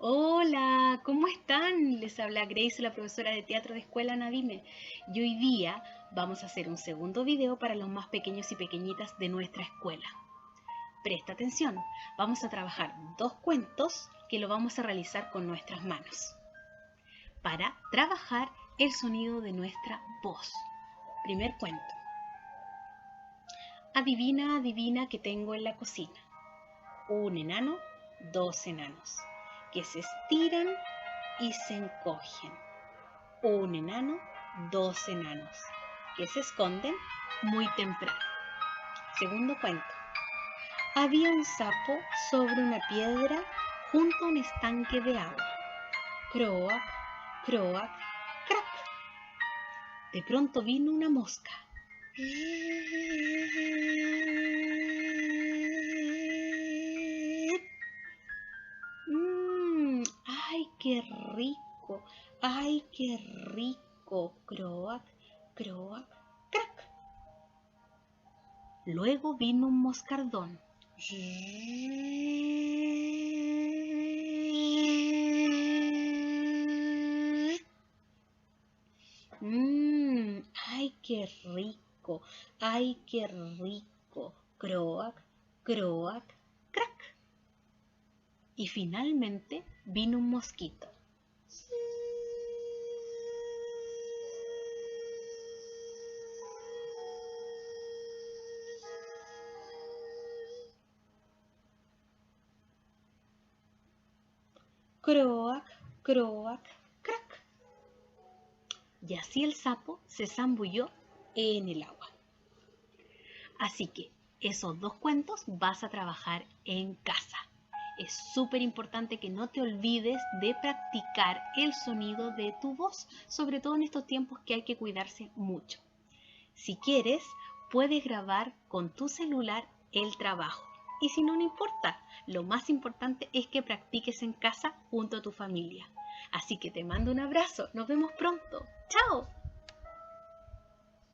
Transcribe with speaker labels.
Speaker 1: Hola, ¿cómo están? Les habla Grace, la profesora de teatro de Escuela Nadime. Y hoy día vamos a hacer un segundo video para los más pequeños y pequeñitas de nuestra escuela. Presta atención, vamos a trabajar dos cuentos que lo vamos a realizar con nuestras manos para trabajar el sonido de nuestra voz. Primer cuento. Adivina, adivina qué tengo en la cocina. Un enano, dos enanos, que se estiran y se encogen. Un enano, dos enanos, que se esconden muy temprano. Segundo cuento. Había un sapo sobre una piedra junto a un estanque de agua. Croak, croak, crack. De pronto vino una mosca. ¡Ay, qué rico! ¡Ay, qué rico! Croak, croak, crack. Luego vino un moscardón. ¡Ay, qué rico! ¡Ay, qué rico! Croak, croak, crack. Y finalmente vino un mosquito. Croak, croak, crack. Y así el sapo se zambulló en el agua. Así que esos dos cuentos vas a trabajar en casa. Es súper importante que no te olvides de practicar el sonido de tu voz, sobre todo en estos tiempos que hay que cuidarse mucho. Si quieres, puedes grabar con tu celular el trabajo. Y si no, no importa, lo más importante es que practiques en casa junto a tu familia. Así que te mando un abrazo, nos vemos pronto. ¡Chao!